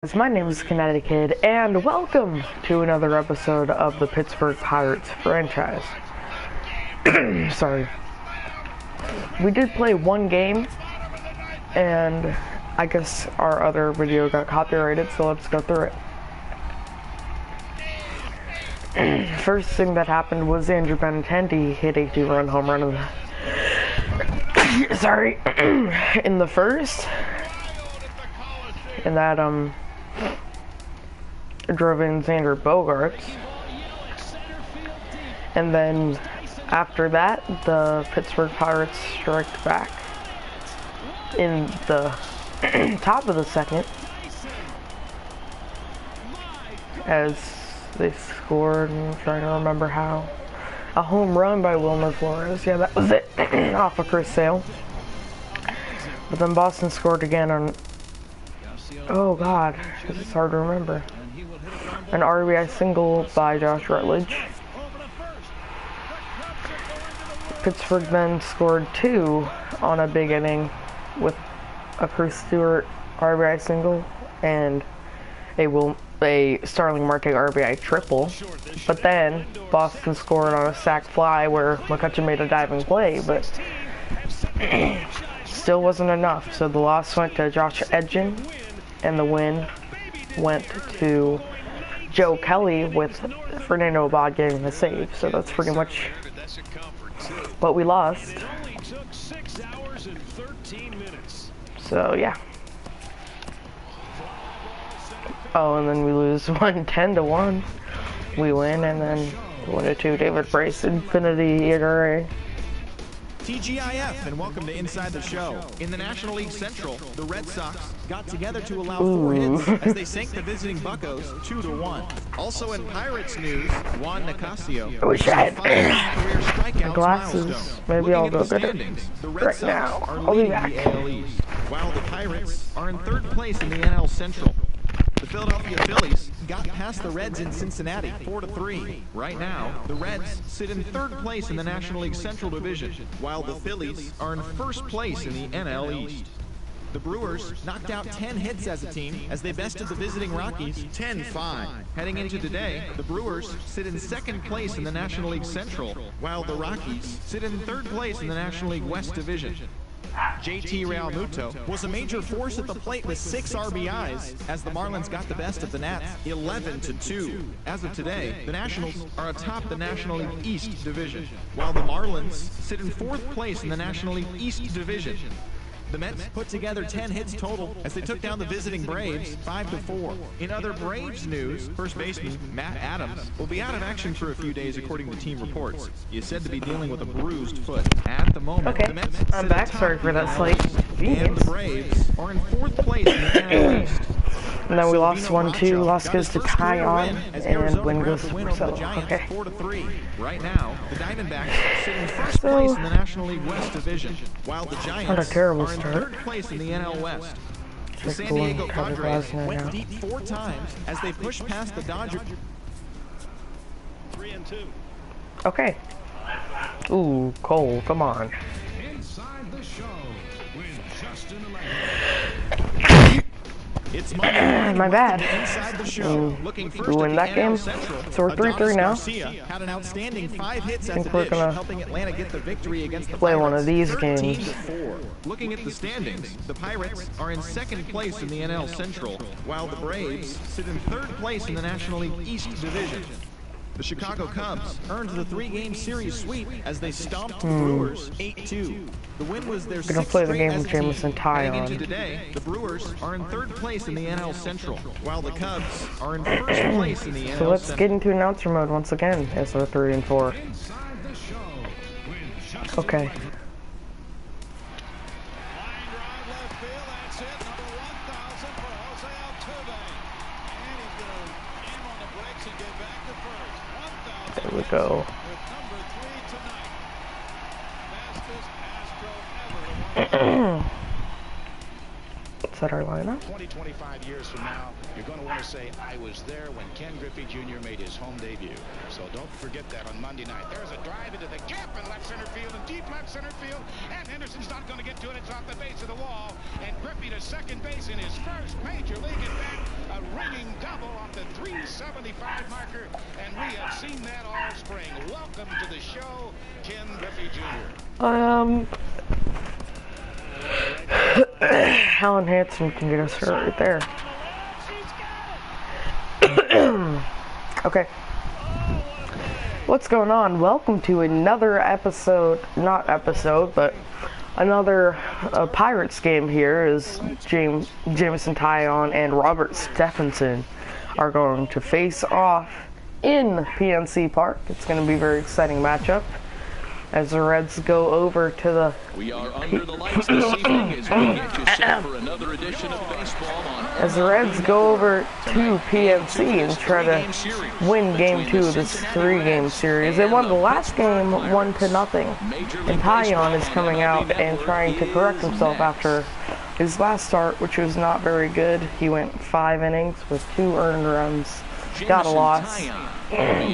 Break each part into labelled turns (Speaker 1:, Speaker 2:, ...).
Speaker 1: My name is Kinetic Kid, and welcome to another episode of the Pittsburgh Pirates franchise. Sorry. We did play one game, and I guess our other video got copyrighted, so let's go through it. First thing that happened was Andrew Benintendi hit a 2-run home run in the in the first, and that drove in Xander Bogaerts, and then after that the Pittsburgh Pirates striked back in the top of the second as they scored. I'm trying to remember how. A home run by Wilmer Flores. Yeah, that was it. Off of Chris Sale. But then Boston scored again on, oh god, it's hard to remember, an RBI single by Josh Rutledge. Pittsburgh then scored 2 on a big inning with a Chris Stewart RBI single and a Starling Marte RBI triple. But then Boston scored on a sac fly where McCutchen made a diving play, but still wasn't enough. So the loss went to Josh Edgin, and the win went to Joe Kelly with Fernando Abad getting the save. So that's pretty much what we lost. So yeah. Oh, and then we lose 10-1. We win, and then 1-2 David Price Infinity ERA.
Speaker 2: TGIF, and welcome to Inside the Show. In the National League Central, the Red Sox got together to allow 4 hits as they sank the visiting Buccos 2-1. Also in Pirates news, Juan Nicasio.
Speaker 1: I wish I had my glasses. Maybe I'll go get it right now. I'll be back.
Speaker 2: While the Pirates are in 3rd place in the NL Central. The Philadelphia Phillies got past the Reds in Cincinnati 4-3. Right now, the Reds sit in 3rd place in the National League Central Division, while the Phillies are in 1st place in the NL East. The Brewers knocked out 10 hits as a team as they bested the visiting Rockies 10-5. Heading into today, the Brewers sit in 2nd place in the National League Central, while the Rockies sit in 3rd place in the National League West Division. JT Realmuto was a major force at the plate with 6 RBIs as the Marlins got the best of the Nats 11-2. As of today, the Nationals are atop the National League East Division, while the Marlins sit in 4th place in the National League East Division. The Mets put together 10 hits total as they took down the visiting Braves 5-4. In other Braves news, first baseman Matt Adams will be out of action for a few days according to team reports. He is said to be dealing with a bruised foot. At the moment,
Speaker 1: okay,
Speaker 2: the Mets
Speaker 1: I'm back. Sorry for that slight
Speaker 2: and the Braves are in 4th place in the NL East.
Speaker 1: And then we lost 1-2. Loss goes to Tyon, and win goes to Marcelo. Okay.
Speaker 2: 4-3. Right now, the Diamondbacks sit in 1st place in the National League West Division, while the Giants are in 3rd place in the NL West. The San Diego Padres went deep 4 times as they pushed past the Dodgers.
Speaker 3: 3-2.
Speaker 1: Okay. Ooh, Cole, come on.
Speaker 3: Inside the Show with Justin.
Speaker 2: It's Monday.
Speaker 1: My bad.
Speaker 2: Inside the Show. Looking first
Speaker 1: We win that
Speaker 2: at the
Speaker 1: game,
Speaker 2: NL Central.
Speaker 1: so we're 3-3 now.
Speaker 2: Garcia had an outstanding 5 hits
Speaker 1: I
Speaker 2: at
Speaker 1: think
Speaker 2: the
Speaker 1: we're
Speaker 2: dish,
Speaker 1: gonna
Speaker 2: helping Atlanta get the victory against the
Speaker 1: play
Speaker 2: Pirates.
Speaker 1: one of these games.
Speaker 2: 13-4. Looking at the standings, the Pirates are in 2nd place in the NL Central, while the Braves sit in 3rd place in the National League East Division. The Chicago Cubs earned the 3-game series sweep as they stomped the Brewers 8-2. The win was their 6th
Speaker 1: play the
Speaker 2: straight
Speaker 1: game
Speaker 2: as
Speaker 1: with
Speaker 2: a team.
Speaker 1: Jamison
Speaker 2: Heading
Speaker 1: Tyon.
Speaker 2: into today, the Brewers are in 3rd place in the NL Central, while the Cubs are in 1st place in the NL
Speaker 1: So let's
Speaker 2: Central.
Speaker 1: get into announcer mode once again as we're 3-4.
Speaker 3: Inside the Show with Justin.
Speaker 1: Okay. There we go. Set our lineup.
Speaker 4: 20-25 years from now, you're going to want to say, I was there when Ken Griffey Jr. made his home debut. So don't forget that on Monday night. There's a drive into the gap in left center field and deep left center field. And Henderson's not going to get to it. It's off the base of the wall. And Griffey to second base in his first major league at bat. A 75 marker, and we have seen that all spring. Welcome to the show, Ken Griffey Jr.
Speaker 1: Alan Hansen can get us hurt right there. Okay. What's going on? Welcome to another episode, but another Pirates game here is Jameson Taillon and Robert Stephenson are going to face off in PNC Park. It's going to be a very exciting matchup as the Reds go over to the...
Speaker 5: We are under the lights this evening as we get you set for another edition of baseball on...
Speaker 1: As the Reds go over to PNC and try to win Game 2 of this 3-game series. They won the last game 1-0, and Taillon is coming out and trying to correct himself after his last start, which was not very good. He went 5 innings with 2 earned runs, got a loss,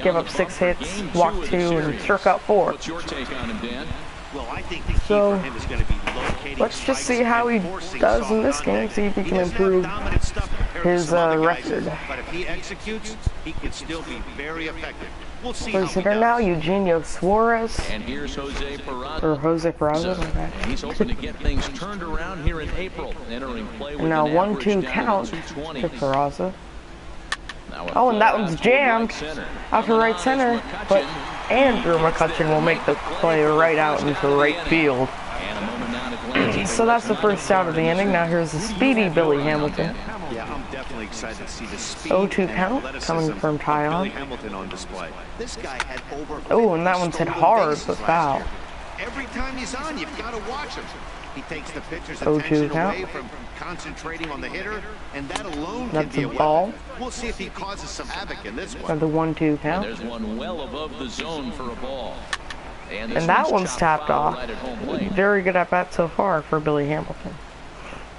Speaker 1: give up 6 hits, walked 2, and struck out 4.
Speaker 5: What's your take on him, Dan?
Speaker 6: Well, I think the key for him is going to be locating.
Speaker 1: Let's just see how he does in this game, see if he can improve his record.
Speaker 6: But if he executes, he can still be very effective. We'll see.
Speaker 1: First hitter now, Eugenio Suarez.
Speaker 5: And here's Jose Peraza.
Speaker 1: Or Jose Peraza. Okay.
Speaker 5: He's hoping to get things turned around here in April, entering play with
Speaker 1: And now
Speaker 5: an
Speaker 1: 1-2
Speaker 5: average
Speaker 1: count
Speaker 5: down to 220.
Speaker 1: to Peraza.
Speaker 5: Now a
Speaker 1: Oh, and that
Speaker 5: fly
Speaker 1: one's
Speaker 5: out to
Speaker 1: jammed
Speaker 5: right center.
Speaker 1: out to right center, but Andrew McCutchen will make the play right out into right field.
Speaker 5: And a moment now to glance.
Speaker 1: So that's the first out of the inning. Now here's the speedy Billy Hamilton.
Speaker 6: Yeah, I'm definitely excited to see the speed
Speaker 1: 0-2
Speaker 6: and
Speaker 1: count
Speaker 6: athleticism
Speaker 1: coming from
Speaker 6: of
Speaker 1: Taillon.
Speaker 6: Billy Hamilton on display. This guy had over.
Speaker 1: Oh, and that one's hit hard, but
Speaker 6: bases last
Speaker 1: foul.
Speaker 6: year. Every time he's on, you've got to watch him. He takes the pitcher's
Speaker 1: 0-2
Speaker 6: attention
Speaker 1: count.
Speaker 6: away from concentrating on the hitter, and that alone can
Speaker 1: That's
Speaker 6: be
Speaker 1: a
Speaker 6: a
Speaker 1: ball.
Speaker 6: weapon. We'll see if he causes some havoc in this one.
Speaker 1: Another 1-2 count.
Speaker 5: There's one well above the zone for a ball.
Speaker 1: And that one's tapped off.
Speaker 5: Right at home plate.
Speaker 1: Very good at bat so far for Billy Hamilton.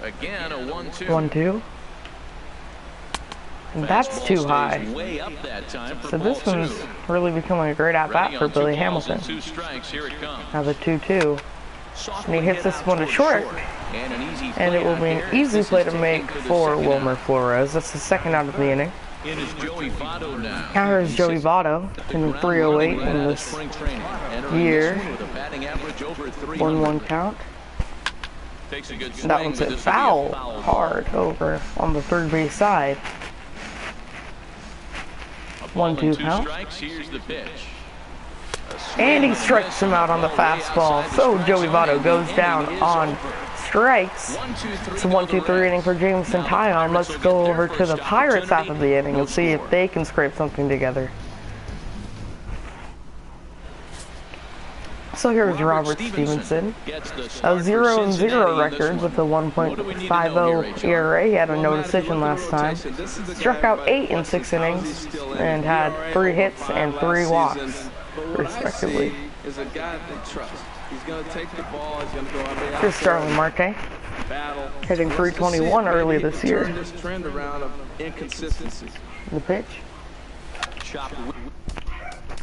Speaker 5: Again, a 1-2.
Speaker 1: 1-2. And that's too high.
Speaker 5: Way up that time for
Speaker 1: So this
Speaker 5: ball
Speaker 1: one's
Speaker 5: 2.
Speaker 1: really becoming a great at bat
Speaker 5: Ready
Speaker 1: for
Speaker 5: on 2
Speaker 1: Billy
Speaker 5: balls
Speaker 1: Hamilton.
Speaker 5: and 2 strikes. Here it comes.
Speaker 1: Now the 2-2. And he hits this one to short.
Speaker 5: And an easy
Speaker 1: And it
Speaker 5: play
Speaker 1: will
Speaker 5: out
Speaker 1: be
Speaker 5: here.
Speaker 1: an easy
Speaker 5: This
Speaker 1: play
Speaker 5: is
Speaker 1: to
Speaker 5: taken
Speaker 1: make
Speaker 5: to the
Speaker 1: for
Speaker 5: second
Speaker 1: Wilmer
Speaker 5: out.
Speaker 1: Flores. That's the second out of the inning.
Speaker 5: In is Joey Votto now.
Speaker 1: Now here's Joey Votto in 308 in this
Speaker 5: Spring training. Entering
Speaker 1: year.
Speaker 5: this one with a batting average over 300.
Speaker 1: 1-1 count.
Speaker 5: Takes a good
Speaker 1: And that
Speaker 5: swing,
Speaker 1: one's
Speaker 5: but
Speaker 1: hit
Speaker 5: this will be a
Speaker 1: foul
Speaker 5: foul
Speaker 1: hard over on the third base side.
Speaker 5: ball. A ball
Speaker 1: 1-2
Speaker 5: and 2
Speaker 1: count.
Speaker 5: strikes. Here's the pitch.
Speaker 1: And he strikes him out on the fastball. So Joey Votto goes down on strikes. It's a 1-2-3 inning for Jameson Taillon. Let's go over to the Pirates half of the inning and see if they can scrape something together. So here's Robert Stephenson. A 0-0 record with a 1.50 ERA. He had a no decision last time. Struck out 8 in 6 innings and had 3 hits and 3 walks, respectively.
Speaker 7: Is a guy they trust. He's going to take the ball. He's going to go out there.
Speaker 1: Here's Starling Marte,
Speaker 7: Battle.
Speaker 1: hitting 321 early this year.
Speaker 7: Turn this trend around of inconsistency.
Speaker 1: The pitch.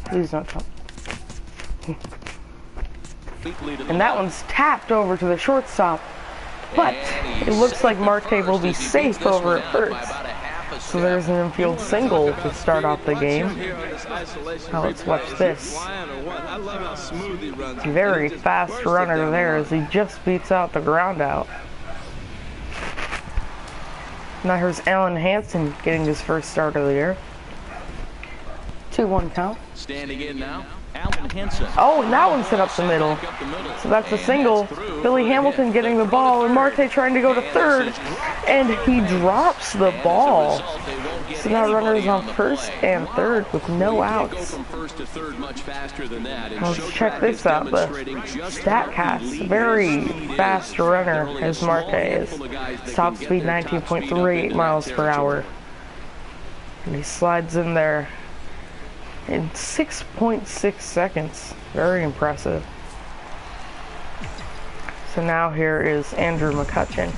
Speaker 1: Please don't talk. And that one's tapped over to the shortstop. But it looks like Marte will be safe over at first. So there's an infield single to start off the game. Now let's watch this. Very fast runner there as he just beats out the ground out. Now here's Alan Hansen getting his first start of the year. 2-1 count.
Speaker 5: Standing in now, Alan Henson.
Speaker 1: Oh, and that one's hit up the middle. So that's a single. Billy Hamilton getting the ball, and Marte trying to go to third, and he drops the ball. So now runners on first and third with no outs. Let's check this out. The StatCast, very fast runner as Marte is. Top speed 19.38 miles per hour. And he slides in there in 6.6 seconds. Very impressive. So now here is Andrew McCutchen.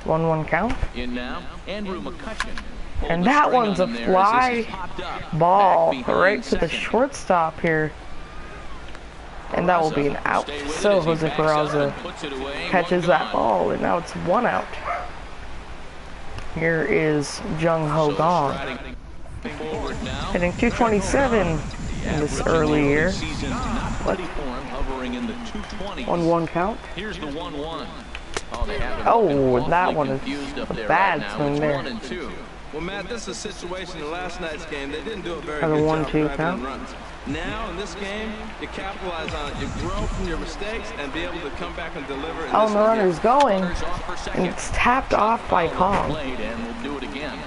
Speaker 1: 1-1 count.
Speaker 5: In now, Andrew McCutchen.
Speaker 1: And that one's a fly ball right to the shortstop here. And that will be an out. So Jose Peraza catches that ball, and now it's 1 out. Here is Jung Ho Gong,
Speaker 5: Forward now.
Speaker 1: hitting 227 in this early year.
Speaker 5: What? Hovering in the 220s.
Speaker 1: 1-1 count.
Speaker 5: Here's the 1-1. Oh, they have it
Speaker 1: Oh, that one is
Speaker 5: confused up
Speaker 1: a
Speaker 5: there
Speaker 1: bad
Speaker 5: right now.
Speaker 1: swing
Speaker 5: It's
Speaker 1: there.
Speaker 5: 1-2.
Speaker 7: Well, Matt, this is a situation in last night's game. They didn't do a very
Speaker 1: Have a
Speaker 7: good
Speaker 1: 1-2
Speaker 7: job grabbing
Speaker 1: count.
Speaker 7: runs. Now, in this game, you capitalize on it. You grow from your mistakes and be able to come back and deliver.
Speaker 1: Oh, and the runner's going,
Speaker 5: Runners off for
Speaker 1: and
Speaker 5: second.
Speaker 1: it's tapped off by Kong.
Speaker 5: Played, and we'll do it again.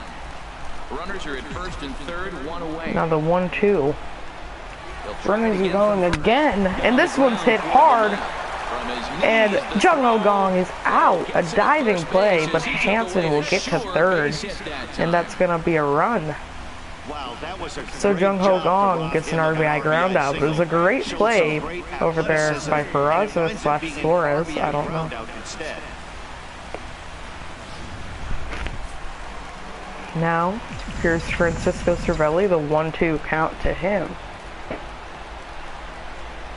Speaker 5: Runners are at first and third, one away.
Speaker 1: Now the 1-2.
Speaker 5: They'll try
Speaker 1: Runners
Speaker 5: to
Speaker 1: are
Speaker 5: get
Speaker 1: going again, and this one's hit hard.
Speaker 5: from his knees.
Speaker 1: And
Speaker 5: The
Speaker 1: Jung Ho
Speaker 5: throw.
Speaker 1: Gong is out. A
Speaker 5: Gets it to
Speaker 1: diving
Speaker 5: first
Speaker 1: play,
Speaker 5: base
Speaker 1: but
Speaker 5: as he took
Speaker 1: Hansen
Speaker 5: away
Speaker 1: will
Speaker 5: the
Speaker 1: get to
Speaker 5: short
Speaker 1: third,
Speaker 5: base hit that time.
Speaker 1: and that's gonna be a run.
Speaker 4: Wow, that was a
Speaker 1: So
Speaker 4: great
Speaker 1: Jung Ho
Speaker 4: job
Speaker 1: Gong
Speaker 4: from
Speaker 1: gets an
Speaker 4: him.
Speaker 1: RBI ground out. But it was a great
Speaker 4: Showed
Speaker 1: play
Speaker 4: some great
Speaker 1: over there
Speaker 4: athleticism,
Speaker 1: by
Speaker 4: and it
Speaker 1: Peraza
Speaker 4: winds up
Speaker 1: slash
Speaker 4: being an
Speaker 1: Flores.
Speaker 4: RBI
Speaker 1: I don't know.
Speaker 4: ground out instead.
Speaker 1: Now, here's Francisco Cervelli, the 1-2 count to him.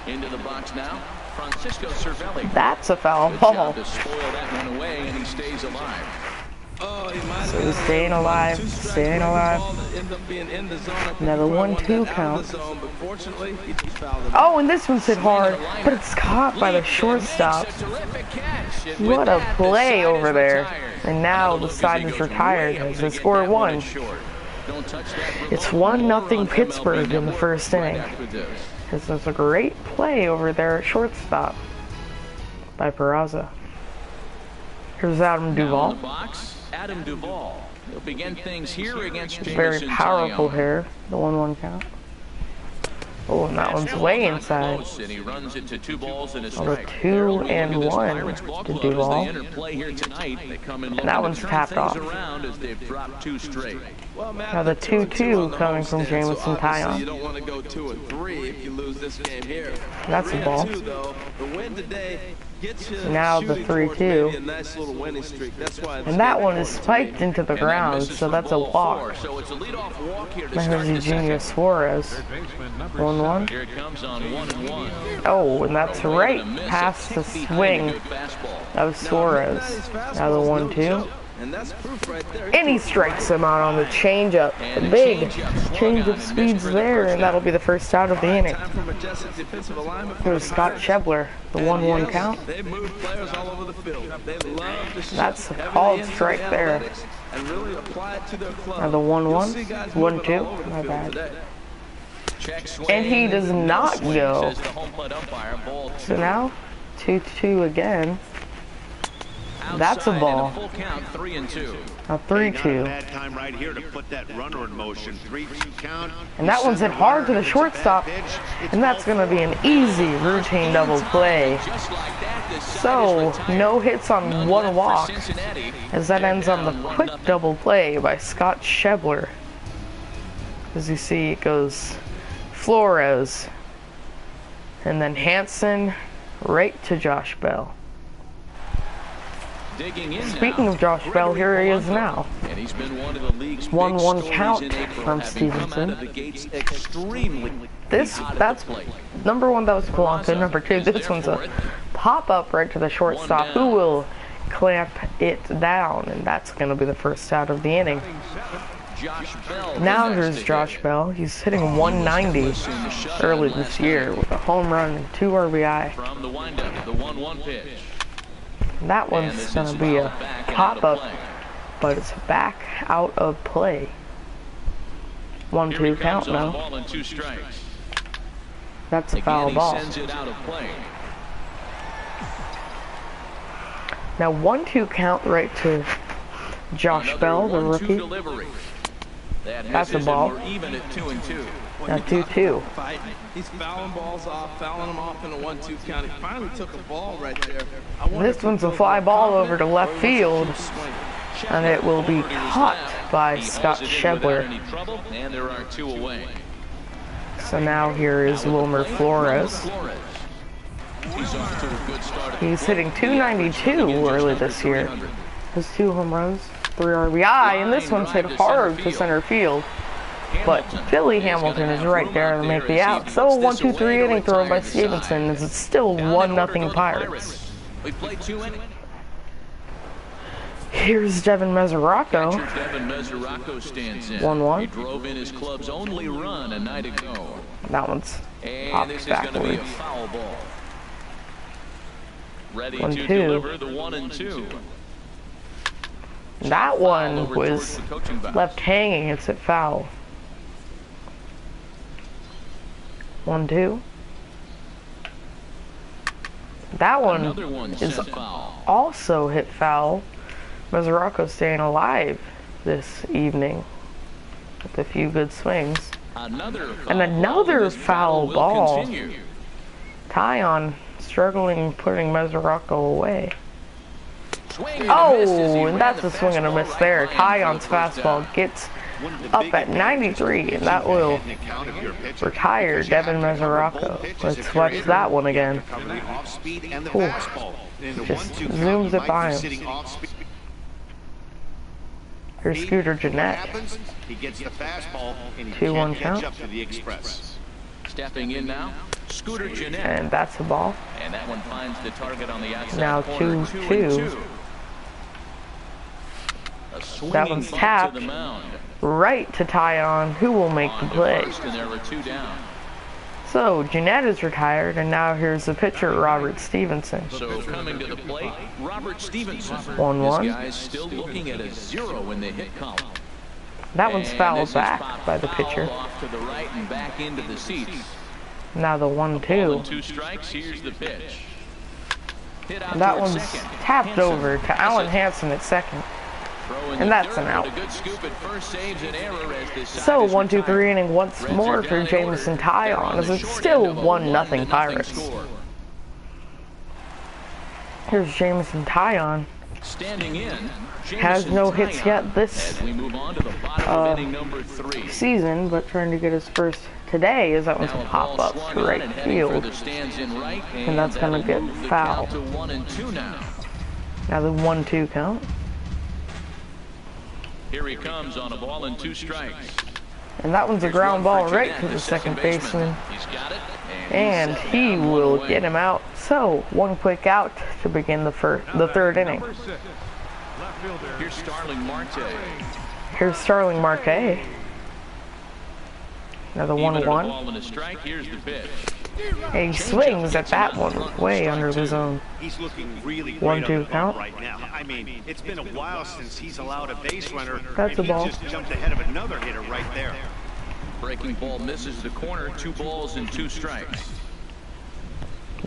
Speaker 5: Into the box now, Francisco Cervelli.
Speaker 1: That's a foul
Speaker 5: Good
Speaker 1: ball.
Speaker 5: job to spoil that one away, and he stays alive.
Speaker 7: Oh, he might
Speaker 1: So
Speaker 7: have
Speaker 1: he's
Speaker 7: been
Speaker 1: staying alive,
Speaker 7: two strikes
Speaker 1: staying
Speaker 7: with the
Speaker 1: alive.
Speaker 7: ball that ended up being in the zone. I think
Speaker 1: Another
Speaker 7: he probably
Speaker 1: 1-2
Speaker 7: wanted that out of
Speaker 1: count.
Speaker 7: the zone, but fortunately, he just fouled it.
Speaker 1: Oh, and this one's hit hard, but it's caught by the
Speaker 5: Leaps and
Speaker 1: shortstop.
Speaker 5: makes a terrific catch. And
Speaker 1: What
Speaker 5: with
Speaker 1: a
Speaker 5: that, the
Speaker 1: play
Speaker 5: side
Speaker 1: over
Speaker 5: is
Speaker 1: there.
Speaker 5: retired.
Speaker 1: And now
Speaker 5: Another
Speaker 1: the
Speaker 5: look
Speaker 1: side
Speaker 5: as he
Speaker 1: is
Speaker 5: goes
Speaker 1: retired
Speaker 5: way up
Speaker 1: as
Speaker 5: to
Speaker 1: they
Speaker 5: get
Speaker 1: score
Speaker 5: that one
Speaker 1: 1.
Speaker 5: as short. Don't touch that
Speaker 1: It's
Speaker 5: remote.
Speaker 1: 1-0
Speaker 5: More on
Speaker 1: Pittsburgh
Speaker 5: MLB
Speaker 1: in the
Speaker 5: Network
Speaker 1: first
Speaker 5: right
Speaker 1: inning.
Speaker 5: after this.
Speaker 1: This is a great play over there at shortstop by Peraza. Here's Adam
Speaker 5: Now in
Speaker 1: Duvall.
Speaker 5: the box, Adam Duvall. He'll begin things here against
Speaker 1: Very
Speaker 5: Jameson
Speaker 1: powerful
Speaker 5: Taillon.
Speaker 1: here. The 1-1 count. Oh, and that one's
Speaker 5: That
Speaker 1: way
Speaker 5: not
Speaker 1: inside.
Speaker 5: close, and he runs it to 2 balls and a
Speaker 1: Another
Speaker 5: strike.
Speaker 1: 2-1
Speaker 5: Pirates ball
Speaker 1: to
Speaker 5: club
Speaker 1: Duvall.
Speaker 5: as they enter play here tonight. They come in
Speaker 1: And
Speaker 5: looking
Speaker 1: that
Speaker 5: to
Speaker 1: one's
Speaker 5: turn
Speaker 1: tapped
Speaker 5: things
Speaker 1: off.
Speaker 5: around as they've dropped 2 straight.
Speaker 7: Well, Matt,
Speaker 1: Now the
Speaker 7: they're 2-2
Speaker 1: 2-2
Speaker 7: on the
Speaker 1: coming from
Speaker 7: homestand,
Speaker 1: Jameson
Speaker 7: so obviously
Speaker 1: Taillon.
Speaker 7: you don't want to go 2-3 if you lose this game here.
Speaker 1: That's a ball.
Speaker 7: 3-2 though. The win today gets you
Speaker 1: Now the
Speaker 7: shooting towards
Speaker 1: 3-2.
Speaker 7: maybe a nice little winning streak. That's why it's
Speaker 1: And that
Speaker 7: getting
Speaker 1: one is
Speaker 7: important to
Speaker 1: spiked
Speaker 7: me.
Speaker 1: into the
Speaker 5: And that
Speaker 1: ground,
Speaker 5: misses
Speaker 1: so
Speaker 5: for
Speaker 1: that's a
Speaker 5: ball
Speaker 1: walk.
Speaker 5: 4, so it's a leadoff walk here to
Speaker 1: Now
Speaker 5: start
Speaker 1: here's
Speaker 5: the
Speaker 1: Eugenio
Speaker 5: second.
Speaker 1: Suarez.
Speaker 3: Third baseman number
Speaker 1: 1-1.
Speaker 5: Here it comes on 1-1.
Speaker 1: Oh, and that's
Speaker 5: Way
Speaker 1: right
Speaker 5: to miss, a
Speaker 1: past the
Speaker 5: tick behind a
Speaker 1: swing
Speaker 5: good fastball.
Speaker 1: of Suarez. Now the 1-2.
Speaker 7: And that's proof right there.
Speaker 1: And he strikes him out on the changeup.
Speaker 5: And
Speaker 1: The
Speaker 5: a
Speaker 1: big
Speaker 5: changeup swung
Speaker 1: change
Speaker 5: on
Speaker 1: of
Speaker 5: and
Speaker 1: speeds
Speaker 5: missed for the
Speaker 1: there,
Speaker 5: first
Speaker 1: and that'll
Speaker 5: out.
Speaker 1: be the first out of the inning.
Speaker 7: Time for majestic defensive alignment for
Speaker 1: Here's
Speaker 7: the
Speaker 1: Scott
Speaker 7: Pirates.
Speaker 1: Schebler, the
Speaker 7: And
Speaker 1: 1-1
Speaker 7: yes,
Speaker 1: count.
Speaker 7: They move players all over the field. They love to shift
Speaker 1: That's a
Speaker 7: heavily
Speaker 1: called
Speaker 7: into
Speaker 1: strike
Speaker 7: the
Speaker 1: there.
Speaker 7: analytics and really apply it to their club.
Speaker 1: Now the 1-1,
Speaker 7: You'll see guys moving
Speaker 1: 1-2,
Speaker 7: all over the
Speaker 1: my
Speaker 7: field
Speaker 1: bad.
Speaker 7: today.
Speaker 5: Check swing.
Speaker 1: And he does
Speaker 5: No
Speaker 1: not
Speaker 5: swing,
Speaker 1: go.
Speaker 5: says the home plate umpire. Ball 2.
Speaker 1: So now 2-2 again. That's a
Speaker 5: Outside
Speaker 1: ball.
Speaker 5: and a full count, 3-2.
Speaker 1: Now
Speaker 6: Not a
Speaker 1: 3-2.
Speaker 6: bad time right here to put that runner in motion. 3-2 count.
Speaker 1: And that one's hit hard to the shortstop. And that's going to be an easy routine double play.
Speaker 5: Just like that, this side
Speaker 1: So,
Speaker 5: is retired.
Speaker 1: no hits on
Speaker 5: None
Speaker 1: one
Speaker 5: left for
Speaker 1: walk,
Speaker 5: Cincinnati.
Speaker 1: as that
Speaker 5: They're
Speaker 1: ends on the
Speaker 5: down
Speaker 1: quick
Speaker 5: 1-0.
Speaker 1: double play by Scott Schebler. As you see, it goes Flores, and then Hansen right to Josh Bell.
Speaker 5: Digging in
Speaker 1: Speaking
Speaker 5: now,
Speaker 1: of Josh Bell, here he is now.
Speaker 5: And he's been one of the league's big
Speaker 1: 1-1
Speaker 5: stories
Speaker 1: count
Speaker 5: in April,
Speaker 1: from
Speaker 5: having come
Speaker 1: Stevenson.
Speaker 5: out of the gates extremely
Speaker 1: This,
Speaker 5: hot at
Speaker 1: that's
Speaker 5: the plate.
Speaker 1: number 1, that was Polanco. Number 2, this one's a pop-up right to the shortstop, who will clamp it down, and that's going to be the first out of the inning.
Speaker 5: Josh Bell
Speaker 1: Now
Speaker 5: the next
Speaker 1: here's
Speaker 5: to
Speaker 1: Josh
Speaker 5: hit.
Speaker 1: Bell. He's hitting 190 early this year with a home run and 2 RBI.
Speaker 5: From the windup, the 1-1 pitch.
Speaker 1: That
Speaker 5: And
Speaker 1: one's
Speaker 5: this
Speaker 1: going
Speaker 5: is
Speaker 1: to be a
Speaker 5: fouled back and out of
Speaker 1: pop-up,
Speaker 5: play.
Speaker 1: but it's back out of play.
Speaker 5: Here he
Speaker 1: 1-2
Speaker 5: comes
Speaker 1: count
Speaker 5: on a
Speaker 1: now.
Speaker 5: ball and 2 strikes.
Speaker 1: That's a
Speaker 5: Again,
Speaker 1: foul
Speaker 5: he
Speaker 1: ball.
Speaker 5: sends it out of play.
Speaker 1: Now 1-2 count right to Josh
Speaker 5: Another
Speaker 1: Bell, the
Speaker 5: 1-2
Speaker 1: rookie.
Speaker 5: delivery. That
Speaker 1: That's a
Speaker 5: misses,
Speaker 1: ball.
Speaker 5: and we're even at 2-2.
Speaker 1: Now 2-2.
Speaker 7: Fight. He's fouling balls off, fouling them off in a 1-2 count. He finally took a ball right there. I wonder
Speaker 1: This
Speaker 7: if he
Speaker 1: one's a
Speaker 7: feels
Speaker 1: fly
Speaker 7: more
Speaker 1: ball
Speaker 7: confident
Speaker 1: over to
Speaker 7: or
Speaker 1: left
Speaker 7: he wants to
Speaker 1: field.
Speaker 7: keep swinging.
Speaker 1: And it will be
Speaker 5: Over to his
Speaker 1: caught
Speaker 5: left.
Speaker 1: by
Speaker 5: He
Speaker 1: Scott
Speaker 5: hauls it in without
Speaker 1: Schebler.
Speaker 5: any trouble, and there are 2 away.
Speaker 1: So now here is Wilmer Flores.
Speaker 5: Flores. He's off to a good start.
Speaker 1: He's hitting 292 early this year. His 2 home runs, 3 RBI, and this one's hit hard to center field. But Billy Hamilton is right there to make the out. So a 1-2-3 inning thrown by Stevenson as it's still 1-0 Pirates.
Speaker 5: We played 2 innings.
Speaker 1: Here's Devin Mesoraco.
Speaker 5: Catcher Devin Mesoraco stands in.
Speaker 1: 1-1.
Speaker 5: He drove in his club's only run a night ago.
Speaker 1: That one's
Speaker 5: And
Speaker 1: popped
Speaker 5: this is going to be a
Speaker 1: backwards.
Speaker 5: foul ball. Ready
Speaker 1: 1-2.
Speaker 5: to deliver the 1-2.
Speaker 1: That one
Speaker 5: Over
Speaker 1: was
Speaker 5: towards the coaching box.
Speaker 1: left hanging. It's a foul. 1-2. That one
Speaker 5: Another one
Speaker 1: is
Speaker 5: sent foul.
Speaker 1: also hit foul. Mesoraco staying alive this evening with a few good swings.
Speaker 5: Another foul
Speaker 1: And another
Speaker 5: ball, and this
Speaker 1: foul
Speaker 5: battle will
Speaker 1: ball.
Speaker 5: continue.
Speaker 1: Tyon struggling putting Mesoraco away.
Speaker 5: Swing and a miss as he
Speaker 1: Oh,
Speaker 5: ran
Speaker 1: and that's
Speaker 5: the
Speaker 1: a swing and a
Speaker 5: fastball
Speaker 1: miss
Speaker 5: right
Speaker 1: there.
Speaker 5: by him for
Speaker 1: Tyon's
Speaker 5: the first
Speaker 1: fastball
Speaker 5: down.
Speaker 1: gets up at 93, and that will retire Devin Mesoraco. Let's watch that one again. Ooh, just zooms it by him. Here's Scooter Jeanette.
Speaker 6: He gets the fastball and he
Speaker 1: 2-1
Speaker 6: can't catch
Speaker 1: count.
Speaker 6: up to the express.
Speaker 5: Stepping in now, Scooter Jeanette.
Speaker 1: And that's the ball.
Speaker 5: And that one finds the target on the outside
Speaker 1: Now
Speaker 5: corner,
Speaker 1: 2-2.
Speaker 5: A swinging
Speaker 1: That one's
Speaker 5: bunt
Speaker 1: tapped.
Speaker 5: to the mound.
Speaker 1: Right to Tyon, who will make the
Speaker 5: On to
Speaker 1: play.
Speaker 5: first, and there were two down.
Speaker 1: So, Jeanette is retired, and now here's the pitcher, Robert Stevenson.
Speaker 5: So coming to the plate, Robert Stevenson.
Speaker 1: 1-1.
Speaker 5: This guy's still looking at a 0 in the hit column.
Speaker 1: That one's
Speaker 5: And
Speaker 1: fouled
Speaker 5: this is
Speaker 1: back
Speaker 5: popped
Speaker 1: by the
Speaker 5: foul
Speaker 1: pitcher.
Speaker 5: Off to the right and back into the seats.
Speaker 1: Now the
Speaker 5: Ball
Speaker 1: 1-2.
Speaker 5: and 2 strikes. Here's the pitch. Hit out
Speaker 1: And that
Speaker 5: towards
Speaker 1: one's
Speaker 5: second.
Speaker 1: tapped
Speaker 5: Hansen
Speaker 1: over to
Speaker 5: has
Speaker 1: Alan
Speaker 5: it.
Speaker 1: Hansen at second.
Speaker 5: Throwing
Speaker 1: And
Speaker 5: the
Speaker 1: that's
Speaker 5: third,
Speaker 1: an out.
Speaker 5: but a good scoop at first, saves an error as this side
Speaker 1: So
Speaker 5: is
Speaker 1: 1-2-3
Speaker 5: retired.
Speaker 1: inning once
Speaker 5: Reds
Speaker 1: more
Speaker 5: are
Speaker 1: for
Speaker 5: down in
Speaker 1: Jameson
Speaker 5: order. They're
Speaker 1: Tyon,
Speaker 5: on
Speaker 1: as
Speaker 5: the
Speaker 1: it's
Speaker 5: short
Speaker 1: still
Speaker 5: end of a
Speaker 1: 1-0
Speaker 5: 1-0
Speaker 1: Pirates.
Speaker 5: score.
Speaker 1: Here's Jameson Tyon.
Speaker 5: Standing in,
Speaker 1: Has
Speaker 5: Jameson
Speaker 1: no hits
Speaker 5: Tyon.
Speaker 1: yet this
Speaker 5: As we move on to the bottom of inning number 3.
Speaker 1: season, but trying to get his first today as that one's
Speaker 5: Now
Speaker 1: a
Speaker 5: a
Speaker 1: pop
Speaker 5: ball
Speaker 1: up
Speaker 5: swung
Speaker 1: to
Speaker 5: on
Speaker 1: right
Speaker 5: and heading for
Speaker 1: field.
Speaker 5: the stands in right,
Speaker 1: And that's gonna
Speaker 5: that'll
Speaker 1: get
Speaker 5: move the
Speaker 1: foul.
Speaker 5: count to 1-2 now.
Speaker 1: Now the 1-2 count.
Speaker 5: Here he comes on a ball and 2 strikes.
Speaker 1: And that one's a
Speaker 5: Here's
Speaker 1: ground
Speaker 5: one
Speaker 1: ball
Speaker 5: for
Speaker 1: right
Speaker 5: Jeanette,
Speaker 1: to the second baseman.
Speaker 5: He's got it,
Speaker 1: And
Speaker 5: he's set
Speaker 1: he
Speaker 5: down,
Speaker 1: will
Speaker 5: one away.
Speaker 1: get him out. So, one quick out to begin the third inning.
Speaker 5: Here's Starling Marte.
Speaker 1: Here's Starling Marte. Another
Speaker 5: Even at a
Speaker 1: 1-1.
Speaker 5: ball and a strike, here's the pitch.
Speaker 1: And he swings at that one way under the zone.
Speaker 6: He's looking really great
Speaker 1: 1-2
Speaker 6: on the
Speaker 1: count.
Speaker 6: ball right now. I mean, it's been a while since he's allowed a base runner.
Speaker 1: That's
Speaker 6: and
Speaker 1: a ball.
Speaker 6: He just jumped ahead of another hitter right there.
Speaker 5: Breaking ball misses the corner, 2 balls and 2 strikes.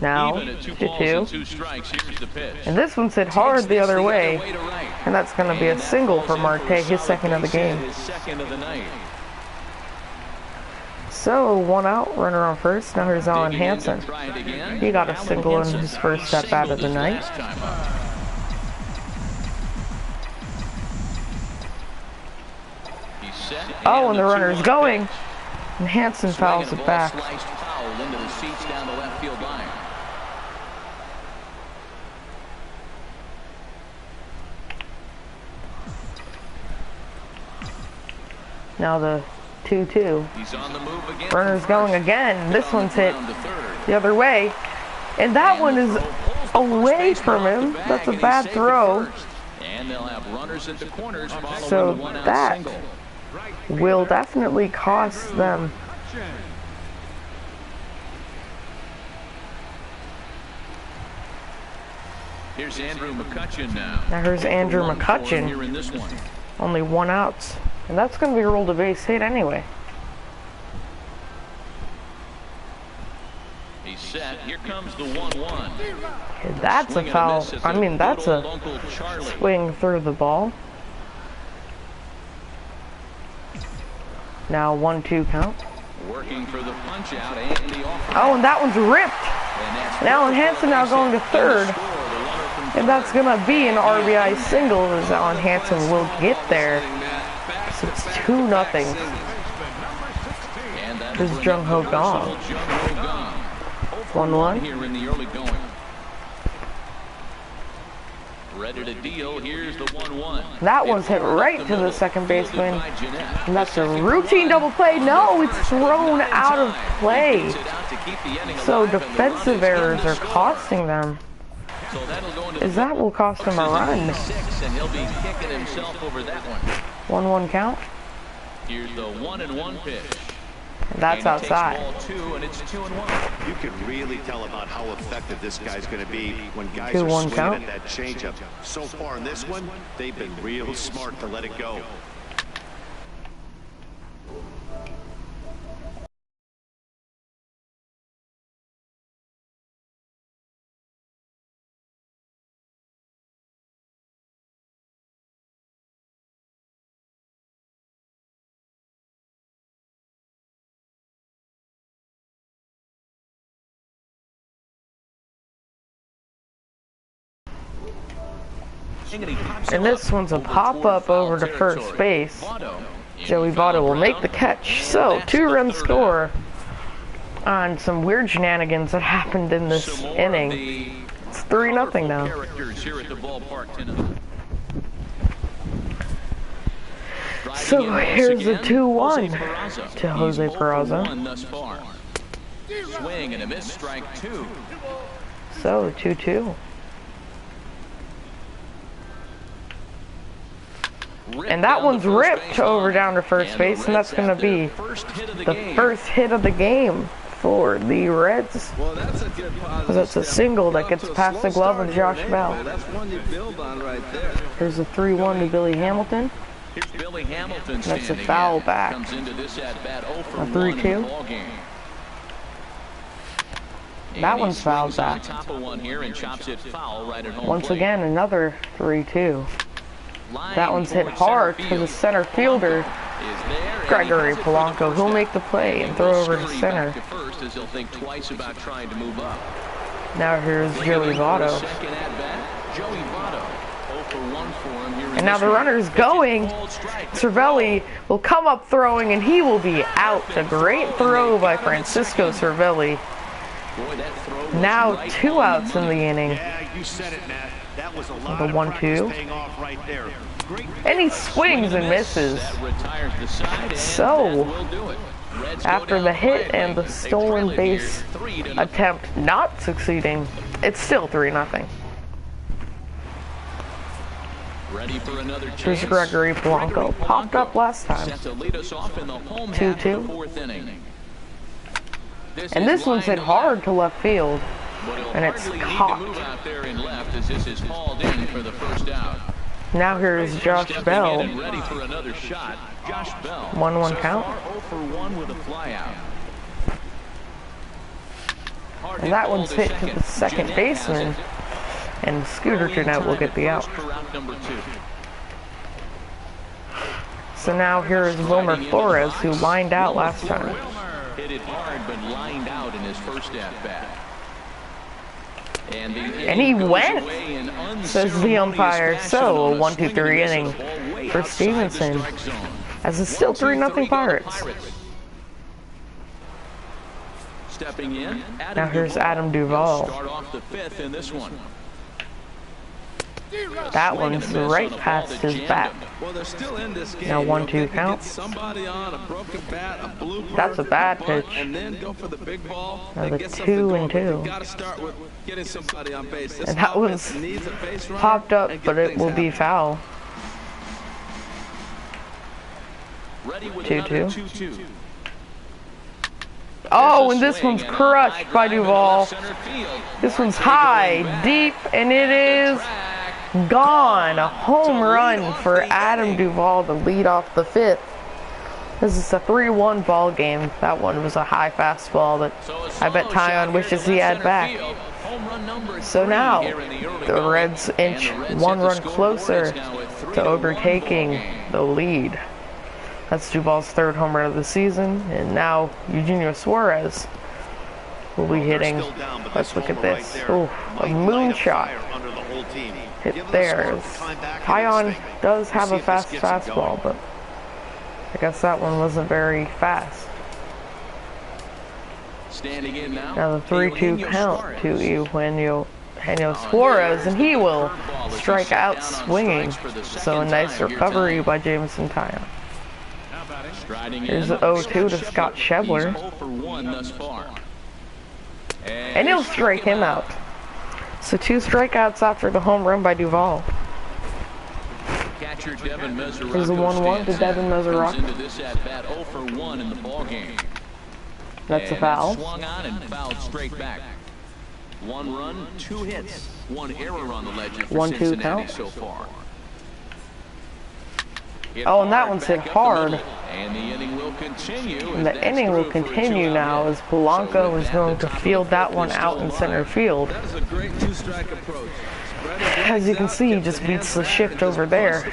Speaker 1: Now,
Speaker 5: Even at 2 balls and
Speaker 1: 2-2.
Speaker 5: 2 strikes, here's the pitch.
Speaker 1: And this one's hit hard
Speaker 5: Takes
Speaker 1: the
Speaker 5: this
Speaker 1: other way.
Speaker 5: to right.
Speaker 1: And that's going to be a
Speaker 5: And that
Speaker 1: single
Speaker 5: falls
Speaker 1: for
Speaker 5: in
Speaker 1: Marte,
Speaker 5: a
Speaker 1: his
Speaker 5: solid
Speaker 1: second of the
Speaker 5: base hit,
Speaker 1: game.
Speaker 5: his second of the night.
Speaker 1: So, 1 out, runner on first. Now here's Alan
Speaker 5: Digging in to
Speaker 1: Hansen.
Speaker 5: try it again.
Speaker 1: He got a
Speaker 5: Alan
Speaker 1: single in
Speaker 5: Hansen
Speaker 1: his first step out of the
Speaker 5: singled
Speaker 1: night.
Speaker 5: his last time up. He's set,
Speaker 1: Oh, and the runner's
Speaker 5: 2-1
Speaker 1: going.
Speaker 5: pitch.
Speaker 1: And Hansen fouls
Speaker 5: Swinging
Speaker 1: it
Speaker 5: ball
Speaker 1: back.
Speaker 5: sliced foul into the seats down the left field line.
Speaker 1: Now the 2-2.
Speaker 5: He's on the move again.
Speaker 1: Runner's going again. This one's hit
Speaker 5: Down to third.
Speaker 1: the other way. And that one is
Speaker 5: Pulls the first
Speaker 1: away
Speaker 5: baseman
Speaker 1: from
Speaker 5: off the
Speaker 1: him.
Speaker 5: bag,
Speaker 1: That's a
Speaker 5: and he's
Speaker 1: bad
Speaker 5: safe at
Speaker 1: throw.
Speaker 5: first. And they'll have runners at the corners following
Speaker 1: So
Speaker 5: the one-out
Speaker 1: that
Speaker 5: single.
Speaker 1: will definitely cost them.
Speaker 5: Here's Andrew McCutcheon now.
Speaker 1: Now here's Andrew
Speaker 5: 1 for
Speaker 1: McCutcheon.
Speaker 5: here in this one.
Speaker 1: Only 1 out. And that's going to be rolled a base hit anyway.
Speaker 5: He's set. Here comes the 1-1.
Speaker 1: And that's a
Speaker 5: Swing and
Speaker 1: foul.
Speaker 5: miss as
Speaker 1: I mean,
Speaker 5: good
Speaker 1: that's
Speaker 5: old
Speaker 1: a
Speaker 5: Uncle Charlie.
Speaker 1: swing through the ball. Now 1-2 count.
Speaker 5: Working for the punch out and the offer.
Speaker 1: Oh, and that one's ripped.
Speaker 5: And that's
Speaker 1: And Alan Hansen now going to third.
Speaker 5: Score, the runner from
Speaker 1: And that's
Speaker 5: third.
Speaker 1: going to be an RBI single as Alan Hansen will get there. So it's 2-0.
Speaker 5: And that'll
Speaker 1: There's
Speaker 5: bring
Speaker 1: Jung
Speaker 5: up
Speaker 1: Ho
Speaker 5: the
Speaker 1: Gong.
Speaker 5: versatile Jung Ho Gong.
Speaker 1: 1-1.
Speaker 5: Here in the early going. Ready to deal. Here's the 1-1.
Speaker 1: That one's hit right to the second baseman. And that's a routine double play. No, it's thrown out of play. So defensive errors are costing them.
Speaker 5: So that'll go into
Speaker 1: Is that will cost him a run.
Speaker 5: 6, and he'll be kicking himself over that one.
Speaker 1: 1-1 count.
Speaker 5: Here's the 1-1 pitch.
Speaker 1: That's
Speaker 5: And he takes
Speaker 1: outside.
Speaker 5: ball 2, and it's 2-1.
Speaker 6: You can really tell about how effective this guy's going to be when guys
Speaker 1: 2-1
Speaker 6: are swinging
Speaker 1: count.
Speaker 6: at that changeup. So far in this one, they've been real smart to let it go.
Speaker 1: And this one's a pop-up over to first base. Joey Votto will make the catch. So, 2-run score on some weird shenanigans that happened in this inning. It's 3-0 now. So here's a 2-1 to Jose Peraza.
Speaker 5: Swing and a miss, strike 2.
Speaker 1: So 2-2. And that one's ripped over down to first base, and that's going to be the first hit of the game for the Reds.
Speaker 7: Well, that's a good positive.
Speaker 1: That's a single that gets past the glove of Josh Bell.
Speaker 7: That's one you build on right there.
Speaker 1: Here's a 3-1 to Billy Hamilton.
Speaker 5: Here's Billy Hamilton.
Speaker 1: That's a foul back.
Speaker 5: Comes into this at bat 0 for
Speaker 1: A
Speaker 5: 1
Speaker 1: 3-2.
Speaker 5: in the ball game.
Speaker 1: That one's fouled
Speaker 5: On
Speaker 1: back.
Speaker 5: top of one here and chops it foul right at home
Speaker 1: Once
Speaker 5: plate.
Speaker 1: again, another 3-2.
Speaker 5: Line
Speaker 1: That one's hit
Speaker 5: toward
Speaker 1: hard
Speaker 5: center
Speaker 1: to the
Speaker 5: field.
Speaker 1: center fielder,
Speaker 5: Is there, and
Speaker 1: Gregory
Speaker 5: he has it for the
Speaker 1: Polanco.
Speaker 5: first
Speaker 1: He'll
Speaker 5: out.
Speaker 1: make the play and
Speaker 5: He
Speaker 1: throw
Speaker 5: will
Speaker 1: over to
Speaker 5: scurry
Speaker 1: center.
Speaker 5: back to first as he'll think twice about trying to move up.
Speaker 1: Now here's Joey
Speaker 5: Looking for a
Speaker 1: Votto.
Speaker 5: second at bat, Joey Votto. 0 for 1 for him here in
Speaker 1: And now
Speaker 5: this
Speaker 1: the
Speaker 5: one.
Speaker 1: runner's going.
Speaker 5: Called strike.
Speaker 1: Cervelli will come up throwing, and he will be out. A great throw by Francisco Cervelli.
Speaker 5: Boy, that throw was
Speaker 1: Now
Speaker 5: right
Speaker 1: 2
Speaker 5: on
Speaker 1: outs in the
Speaker 5: money.
Speaker 1: inning.
Speaker 6: Yeah, you said it, Matt. That was a lot
Speaker 1: The
Speaker 6: of
Speaker 1: 1-2.
Speaker 6: practice paying off right there. Great.
Speaker 1: And he swings and misses.
Speaker 5: That retires the side, and
Speaker 1: So,
Speaker 5: that will do it. Reds go
Speaker 1: After
Speaker 5: down
Speaker 1: the hit
Speaker 5: quietly.
Speaker 1: and the
Speaker 5: They
Speaker 1: stolen
Speaker 5: trail it here,
Speaker 1: base
Speaker 5: 3-0.
Speaker 1: attempt not succeeding, it's still 3-0.
Speaker 5: Ready for another
Speaker 1: Here's
Speaker 5: chance.
Speaker 1: Gregory Polanco. Popped up last time.
Speaker 5: Set to lead us off in the home half
Speaker 1: 2-2.
Speaker 5: of the 4th inning.
Speaker 1: And this one's hit hard to left field.
Speaker 5: But he'll
Speaker 1: and it's
Speaker 5: hardly
Speaker 1: caught.
Speaker 5: need to move out there in left as this is hauled in for the first out.
Speaker 1: Now here's Josh
Speaker 5: Stepping
Speaker 1: Bell.
Speaker 5: in and ready for another shot. Josh Bell.
Speaker 1: 1-1
Speaker 5: So
Speaker 1: count.
Speaker 5: far, 0 for 1 with a flyout. Hard
Speaker 1: And that
Speaker 5: ball
Speaker 1: one's
Speaker 5: to
Speaker 1: hit to the second
Speaker 5: Jeanette
Speaker 1: baseman.
Speaker 5: has it.
Speaker 1: And Scooter
Speaker 5: Early in
Speaker 1: Jeanette will
Speaker 5: time
Speaker 1: get
Speaker 5: at
Speaker 1: the out.
Speaker 5: first for out number 2.
Speaker 1: So now here is Wilmer Flores, who lined out last time.
Speaker 5: Hit it hard, but lined out in his first at-bat. And
Speaker 1: he went, says the umpire. So, a 1-2-3 inning for Stevenson, as it's still 3-0 Pirates.
Speaker 5: Stepping in,
Speaker 1: Now here's Adam Duvall.
Speaker 5: Start off the 5th in this one.
Speaker 1: That one's right past his bat.
Speaker 7: Well, they're still in this game.
Speaker 1: Now
Speaker 7: You know,
Speaker 1: 1-2
Speaker 7: if they can
Speaker 1: count.
Speaker 7: Get somebody on a broken bat, a blue
Speaker 1: That's a
Speaker 7: bird,
Speaker 1: bad
Speaker 7: bunt,
Speaker 1: pitch.
Speaker 7: and then go for the big ball.
Speaker 1: Now
Speaker 7: and
Speaker 1: the
Speaker 7: get something
Speaker 1: 2
Speaker 7: going,
Speaker 1: and
Speaker 7: but
Speaker 1: 2.
Speaker 7: You got to start with getting somebody on base. This
Speaker 1: And that
Speaker 7: offense
Speaker 1: was
Speaker 7: needs a base runner
Speaker 1: Popped up,
Speaker 7: and get
Speaker 1: but it
Speaker 7: things
Speaker 1: will be
Speaker 7: happening.
Speaker 1: foul.
Speaker 5: Ready with
Speaker 1: 2-2.
Speaker 5: another 2-2.
Speaker 1: Oh, and this one's crushed by Duvall. This one's high, deep, and it is gone. A home run for Adam Duvall to lead off the 5th. This is a 3-1 ball game. That one was a high fastball that I bet Tyon wishes he had back. So now, the Reds inch 1 run closer to overtaking the lead. That's Duvall's 3rd home run of the season, and now Eugenio Suarez will be hitting. Let's look at this. Ooh, a moonshot hit there. Tyon does have a fast fastball, but I guess that one wasn't very fast.
Speaker 5: Standing in
Speaker 1: Now the 3-2 count to Eugenio Suarez, and he will strike out swinging. So a nice recovery by Jameson Tyon. Here's the 0-2 to Scott Schebler. And he'll strike him out. So 2 strikeouts after the home run by Duvall.
Speaker 5: Catcher Devin Mesoraco
Speaker 1: There's a 1-1 to Devin Mesoraco.
Speaker 5: into this at bat 0 for 1 in the ball game.
Speaker 1: That's a foul.
Speaker 5: Swung on and fouled straight back. 1 run, 2 hits, 1 error on the ledger for
Speaker 1: 1-2
Speaker 5: Cincinnati
Speaker 1: count.
Speaker 5: so far.
Speaker 1: Oh, and that one's hit hard.
Speaker 5: And the inning will continue.
Speaker 1: And the inning will continue now as Polanco is going to field that one out in center field.
Speaker 7: That is a great 2-strike approach.
Speaker 1: As you can see, he just beats the shift over there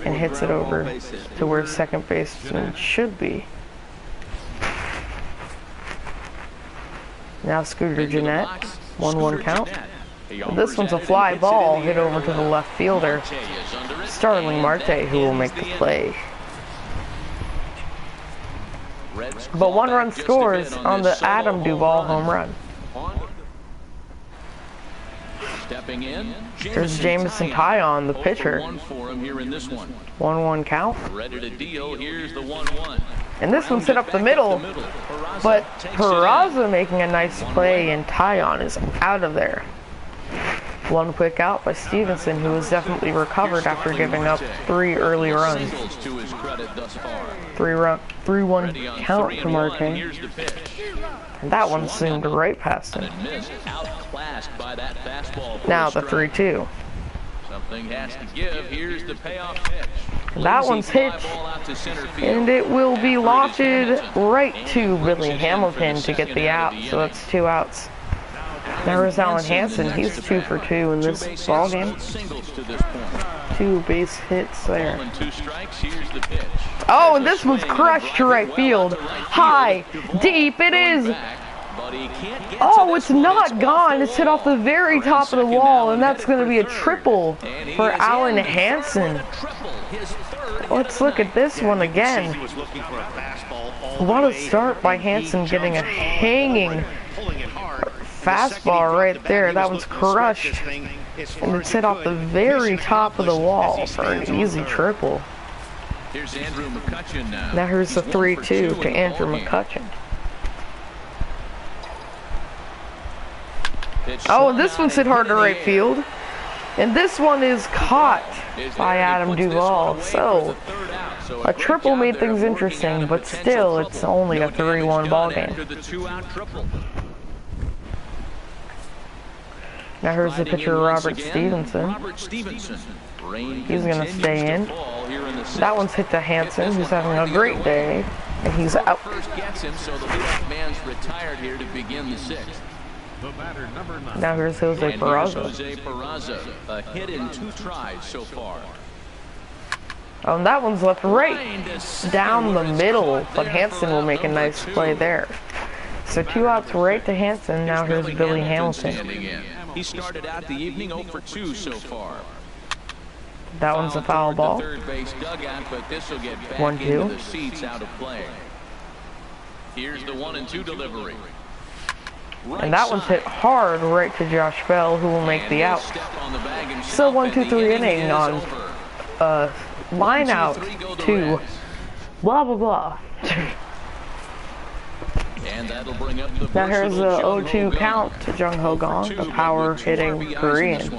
Speaker 1: and hits it over to where second baseman should be. Now Scooter Jeanette, 1-1 count. This one's a fly ball hit over to the left fielder, Starling Marte, who will make the play. But 1 run scores on the Adam Duvall home run.
Speaker 5: Stepping in,
Speaker 1: There's Jamison Tyon, the pitcher. 1-1 count.
Speaker 5: Ready to deal. Here's the 1-1.
Speaker 1: And this one's hit up the middle, but Peraza making a nice play and Tyon is out of there. 1 quick out by Stevenson, who has definitely recovered after giving up 3 early runs. 3-1 count to Marte. And that one zoomed right past him. Now the 3-2.
Speaker 5: Something has to give. Here's the payoff pitch.
Speaker 1: That one's hit, and it will be lofted right to Billy Hamilton to get the out. So that's 2 outs. Now there's Alan Hansen. He's 2 for 2 in this ball game. 2 base hits there. Oh, and this one's crushed to right field. High, deep, it is. Oh, it's not gone. It's hit off the very top of the wall, and that's going to be a triple for Alan Hansen. Let's look at this one again. What a start by Hansen, getting a hanging fastball right there. That was crushed, and it's hit off the very top of the wall for an easy triple. Now here's the 3-2 to Andrew McCutchen. Oh, and this one's hit hard to right field. And this one is caught by Adam Duvall. So, a triple made things interesting, but still, it's only a 3-1 ball game. Now here's the pitcher, Robert Stevenson. He's going to stay in. That one's hit to Hansen, who's having a great day, and he's out. Now here's Jose Peraza.
Speaker 5: A hit in 2 tries so far.
Speaker 1: Oh, and that one's left right down the middle, but Hansen will make a nice play there. So 2 outs right to Hansen. Now here's Billy Hamilton.
Speaker 5: He started out the evening 0 for 2 so far.
Speaker 1: That one's a foul ball. 1-2.
Speaker 5: The seats out of play. Here's the 1-2 delivery.
Speaker 1: And that one's hit hard right to Josh Bell, who will make the out. So 1-2-3 inning on line out to blah blah blah. Now here's the 0-2 count to Jung Ho Gong, the power hitting Korean.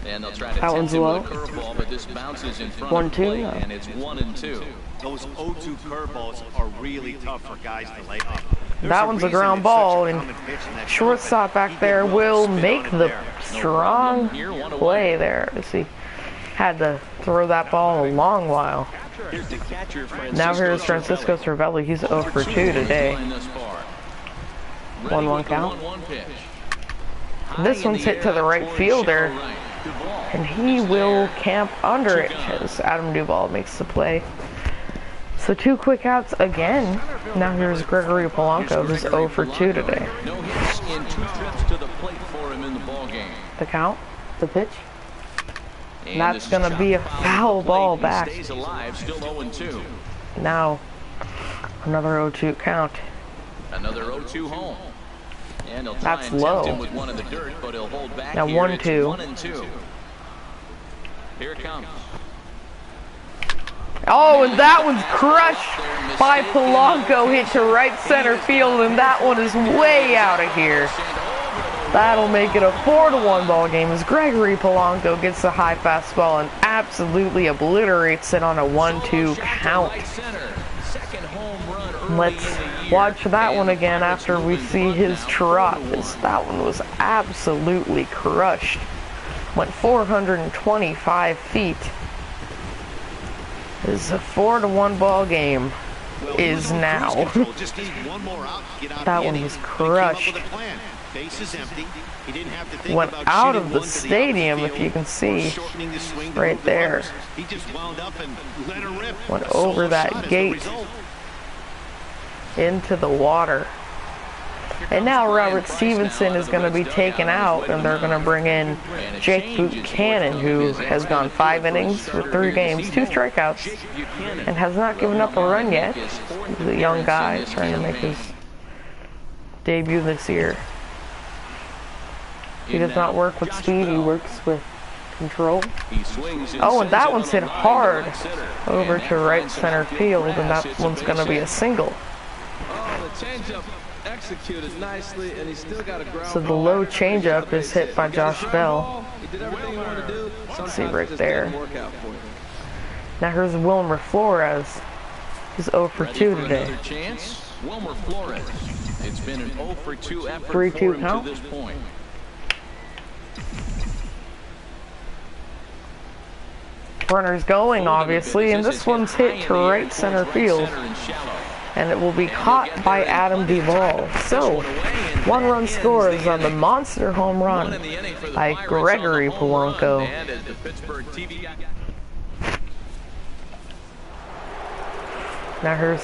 Speaker 1: That one's low. 1-2.
Speaker 5: And it's 1-2.
Speaker 6: Those 0-2 curveballs are really tough for guys to lay up.
Speaker 1: That one's a ground ball, and shortstop back there will make the strong play there. He had to throw that ball a long while. Now here's Francisco Cervelli. He's 0 for 2 today. 1-1 count. This one's hit to the right fielder, and he will camp under it as Adam Duvall makes the play. So 2 quick outs again. Now here's Gregory Polanco, who's 0 for 2 today.
Speaker 5: No hits in 2 trips to the plate for him in the ball game.
Speaker 1: The count, the pitch. And that's going to be a foul ball back.
Speaker 5: Stays alive, still 0-2.
Speaker 1: Now, another 0-2 count.
Speaker 5: Another 0-2 home. And he'll try
Speaker 1: That's
Speaker 5: and
Speaker 1: low.
Speaker 5: tempt him with one in the dirt, but he'll hold back.
Speaker 1: Now
Speaker 5: here.
Speaker 1: 1-2.
Speaker 5: 1-2. Here it comes.
Speaker 1: Oh, and that one's crushed by Polanco, hit to right center field, and that one is way out of here. That'll make it a 4-1 ball game as Gregory Polanco gets the high fastball and absolutely obliterates it on a 1-2 count. Let's watch that one again after we see his trot, as that one was absolutely crushed. Went 425 feet. This is a 4-1 ball game. Is now. That one was crushed. Went out of the stadium, if you can see, right there. Went over that gate into the water. And now Robert Stevenson is going to be taken out, and they're going to bring in Jake Buchanan, who has gone 5 innings with 3 games, 2 strikeouts, and has not given up a run yet. He's a young guy trying to make his debut this year. He does not work with speed, he works with control. Oh, and that one's hit hard over to right center field, and that one's going to be a single.
Speaker 7: Executed nicely, and he's still got a ground.
Speaker 1: So the low changeup is hit by Josh Bell. See right there. Now here's Wilmer Flores. He's 0 for 2 today.
Speaker 5: Wilmer Flores. It's been an 0 for 2 effort
Speaker 1: 3-2 count.
Speaker 5: to this point.
Speaker 1: Runner's going, obviously, and this one's hit to right center field. And it will be caught by Adam Duvall. So, 1-run scores on the monster home run by Gregory Polanco. Now here's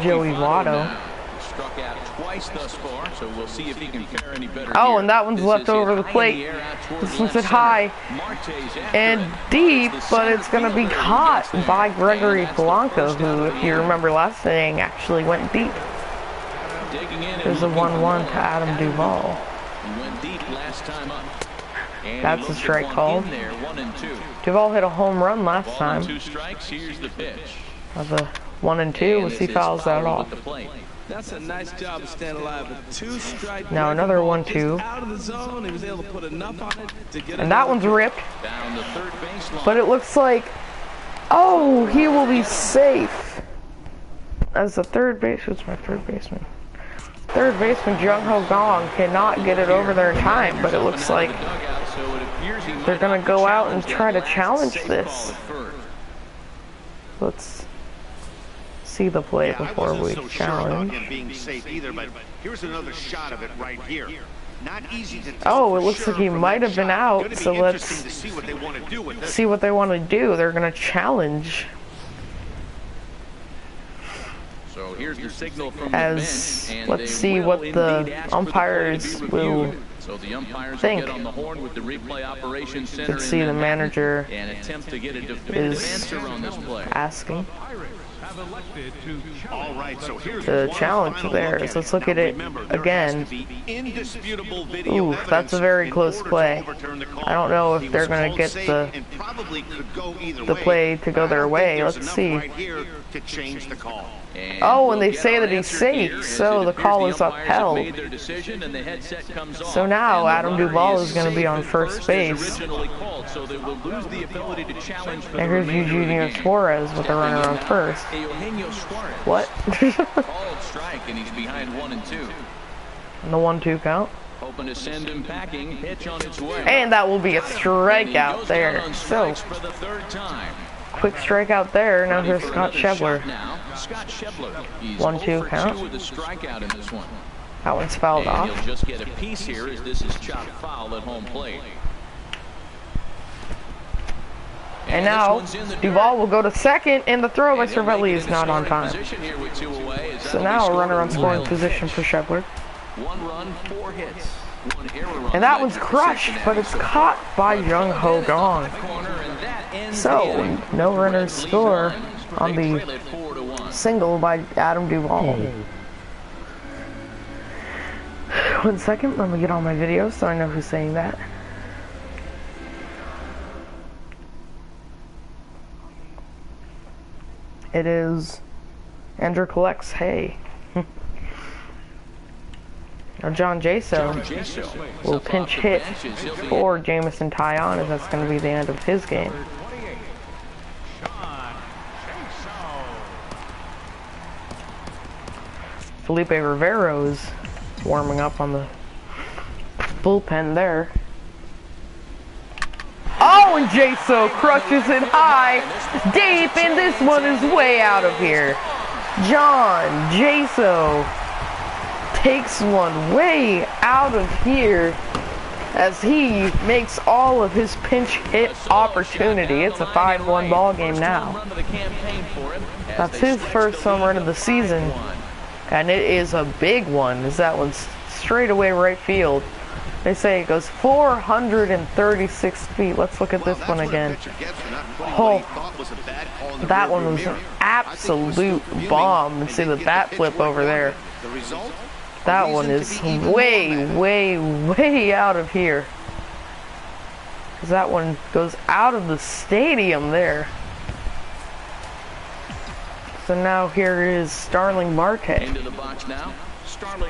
Speaker 1: Joey Votto.
Speaker 5: Struck out twice thus far, so we'll see if he can fare any better.
Speaker 1: Oh, and that one's left over the plate. This one's hit high and deep, but it's going to be caught by Gregory Polanco, who, if you remember last inning, actually went deep. There's a 1-1 to Adam Duvall. That's a strike called. Duvall hit a home run last time. Of a 1-2, we'll see if he fouls that off.
Speaker 7: That's a nice job of staying alive with 2 strikes.
Speaker 1: Now another 1-2.
Speaker 7: Out of the zone, he was able to put enough on it to get
Speaker 1: and that one's ripped. But it looks like, oh, he will be safe. As the third base, who's my third baseman? Third baseman Jung Ho Gong cannot get it over there in time, but it looks like they're gonna go out and try to challenge this. Let's see the play before we challenge.
Speaker 6: Here's another shot of it right here. Not easy to
Speaker 1: oh, it looks like he might have been out, so let's see what they want to do. They're going to challenge.
Speaker 5: So here's the signal from
Speaker 1: as let's see what the umpires will think.
Speaker 5: Get on the horn with the replay operations center.
Speaker 1: Let's see the manager
Speaker 5: and attempt to get a definitive answer on this play.
Speaker 1: Asking.
Speaker 6: All right, so here's
Speaker 1: the challenge there. So let's look at it again. Ooh, that's a very close play. I don't know if they're going to get the play to go their way. Let's see. Oh, and they say that he's safe, so the call is upheld. So now Adam Duvall is going to be on first base. And here's Eugenio Suarez with a runner on first. What?
Speaker 5: Called strike, and he's behind 1-2.
Speaker 1: And the 1-2 count.
Speaker 5: Hoping to send him packing. Pitch on its way.
Speaker 1: And that will be a strikeout there. So, quick strikeout there. Now here's Scott Schebler. 1-2 count.
Speaker 5: With a strikeout in this one.
Speaker 1: That one's fouled off.
Speaker 5: He'll just get a piece here as this is chopped foul at home plate.
Speaker 1: And now, Duvall will go to second, and the throw by Cervelli is not on time. So now a runner on scoring position for Schebler.
Speaker 5: 1 run, 4 hits. 1 error run.
Speaker 1: And that one's crushed, but it's caught by Jung Ho Gong. So, no runners score on the single by Adam Duvall. 1 second, let me get on my video so I know who's saying that. It is Andrew Collects Hay. Now John Jaso will pinch hit for Jamison Tyon, as that's going to be the end of his game. Felipe Rivero is warming up on the bullpen there. Oh, and Jaso crushes it high, deep, and this one is way out of here. John Jaso takes one way out of here as he makes all of his pinch hit opportunity. It's a 5-1 ball game now. That's his first home run of the season, and it is a big one, as that one's straight away right field. They say it goes 436 feet. Let's look at this one again. Oh, that one was an absolute bomb. And see the bat flip over there. That one is way, way, way out of here. Because that one goes out of the stadium there. So now here is Starling Marte.
Speaker 5: Into the box now.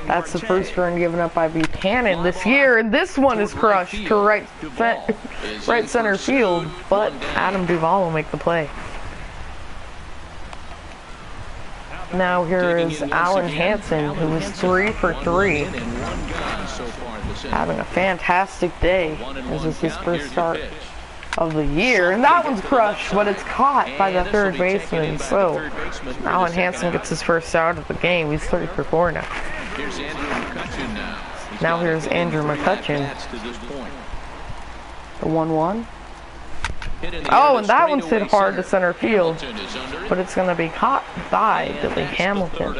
Speaker 1: That's the first run given up by Buchanan this year, and this one is crushed to right center field, but Adam Duvall will make the play. Now here is Alan Hansen, who is 3 for 3, having a fantastic day. This is his first start of the year, and that one's crushed, but it's caught by the third baseman. So Alan Hansen gets his first out of the game. He's 3 for 4 now. Now here's Andrew McCutcheon. The 1-1. Oh, and that one's hit hard to center field, but it's going to be caught by Billy Hamilton.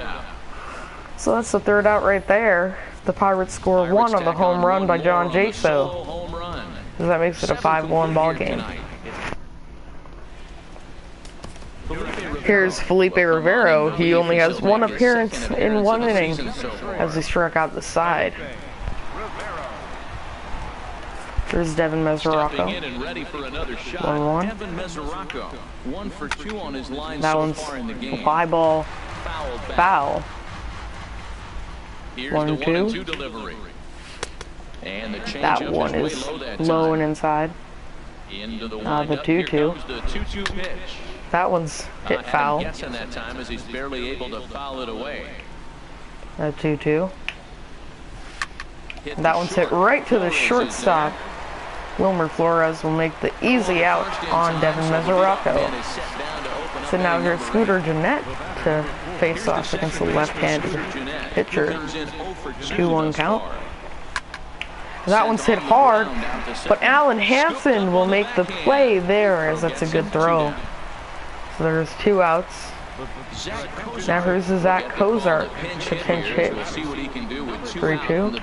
Speaker 1: So that's the third out right there. The Pirates score 1 on the home run by John Jaso. So that makes it a 5-1 ball game. Here's Felipe Rivero. He only has 1 appearance in 1 inning as he struck out the side. There's Devin Mesoraco. 1-1. That one's a fly ball. Foul. 1-2. That one is low and inside. The 2-2. That one's hit foul. The 2-2. That one's hit right to the shortstop. Wilmer Flores will make the easy out on Devin Mesoraco. So now here's Scooter Gennett to face off against the left-handed pitcher. 2-1 count. That one's hit hard, but Alan Hansen will make the play there, as that's a good throw. So there's 2 outs. Now here's Zach Cozart to pinch hit. 3-2.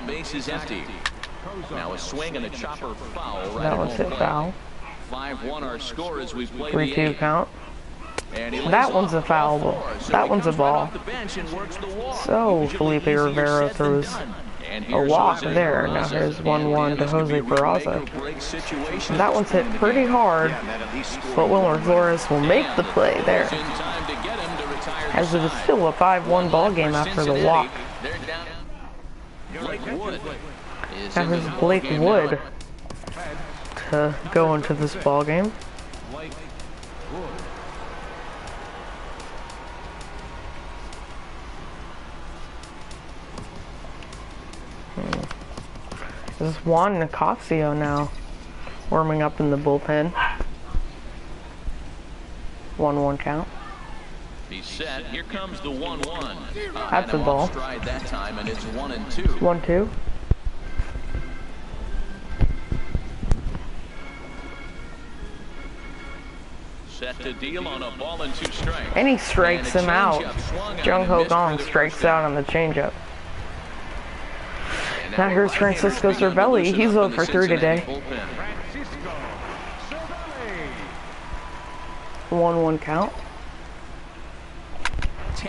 Speaker 5: Now a swing and a chopper foul.
Speaker 1: That one's hit foul.
Speaker 5: 5-1 our score as we play
Speaker 1: 3-2 count. That one's a foul ball. That one's a ball. So Felipe Rivero throws a walk there. Now here's 1-1 to Jose Peraza. That one's hit pretty hard, but Wilmer Flores will make the play there, as it is still a 5-1 ball game after the walk. Now here's Blake Wood to go into this ball game. This is Juan Nicasio now warming up in the bullpen. 1-1 count.
Speaker 5: He's set. Here comes the 1-1.
Speaker 1: That's a ball.
Speaker 5: That time, and it's 1-2.
Speaker 1: 1-2.
Speaker 5: Set to deal on a ball and 2 strikes.
Speaker 1: And he strikes him out. Jung Ho Gong strikes out on the changeup. Now here's Francisco Cervelli. He's 0 for 3 today. 1-1 count.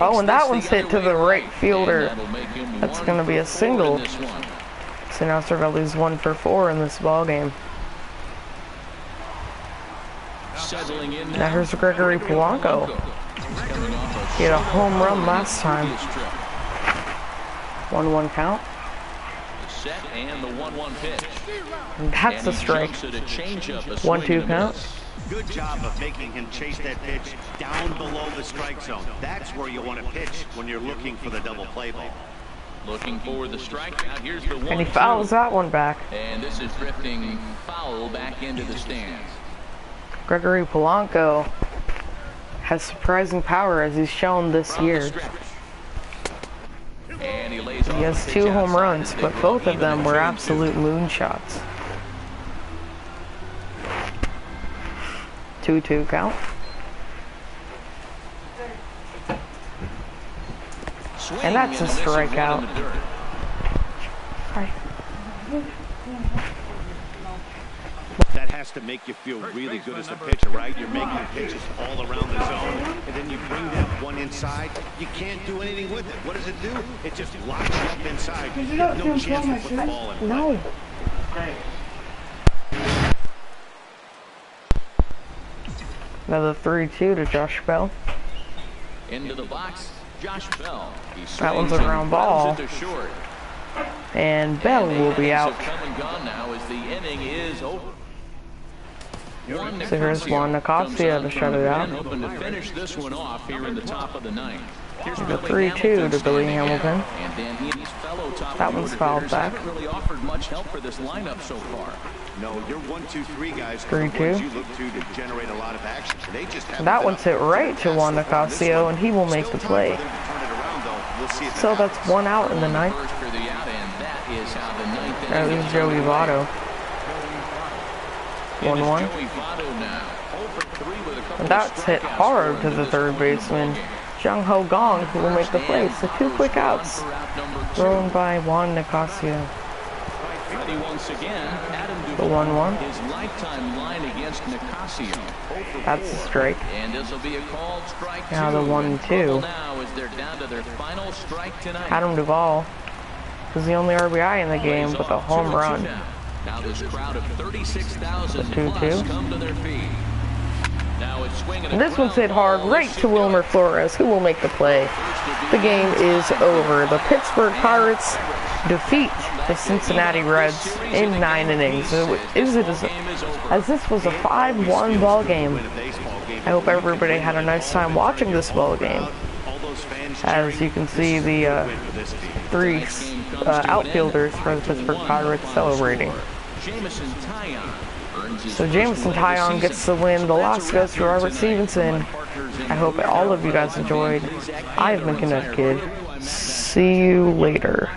Speaker 1: Oh, and that one's hit to the right fielder. That's going to be a single. So now Cervelli's 1 for 4 in this ball game. Now here's Gregory Polanco. He had a home run last time. 1-1 count.
Speaker 5: set and the 1-1 pitch.
Speaker 1: That's a strike. 1-2 count.
Speaker 6: Good job of making him chase that pitch down below the strike zone. That's where you want to pitch when you're looking for the double play ball.
Speaker 5: Looking for the strike. Now here's the 1-2.
Speaker 1: And he fouls that one back.
Speaker 5: And this is drifting foul back into the stands.
Speaker 1: Gregory Polanco has surprising power, as he's shown this year.
Speaker 5: And he
Speaker 1: has 2 home runs, but both of them were absolute moonshots. 2-2 count. And that's a strikeout.
Speaker 6: That has to make you feel really good as a pitcher, right? You're making pitches all around the zone, and then you bring that one inside. You can't do anything with it. What does it do? It just locks you up inside. You have no chance to put the ball in play.
Speaker 1: No. Another 3-2 to Josh Bell.
Speaker 5: Into the box, Josh Bell.
Speaker 1: That one's a ground ball. And Bell will be out.
Speaker 5: Come and gone now as the inning is over.
Speaker 1: So here's Juan Nicasio to shut it out.
Speaker 5: Hoping to finish this one off here in the top of the ninth. Here's
Speaker 1: the 3-2 to Billy Hamilton.
Speaker 5: And then his fellow top
Speaker 1: that one's fouled back.
Speaker 5: Haven't really offered much help for this lineup so far.
Speaker 6: No, your 1-2-3 guys
Speaker 1: 3-2.
Speaker 6: You look to generate a lot of action. So they just
Speaker 1: that one's hit right to Juan Nicasio, and he will make the play. So that's 1 out in the ninth. That is Joey Votto. 1-1. And that's hit hard to the third baseman, Jung Ho Gong, who will make the play. So 2 quick outs thrown by Juan Nicasio. The 1-1.
Speaker 5: His lifetime line against Nicasio.
Speaker 1: That's a strike.
Speaker 5: And this will be a called strike.
Speaker 1: Now the 1-2.
Speaker 5: Now as they're down to their final strike tonight.
Speaker 1: Adam Duvall was the only RBI in the game with a home run.
Speaker 5: Now this crowd of 36,000 plus come to their feet. Now it's swinging.
Speaker 1: And this one's hit hard right to Wilmer Flores, who will make the play. The game is over. The Pittsburgh Pirates defeat the Cincinnati Reds in 9 innings. As this was a 5-1 ball game. I hope everybody had a nice time watching this ball game. As you can see, the 3 outfielders for the Pittsburgh Pirates celebrating. So Jameson Taillon gets the win. The loss goes to Robert Stevenson. I hope all of you guys enjoyed. I've been Connect Kid. See you later.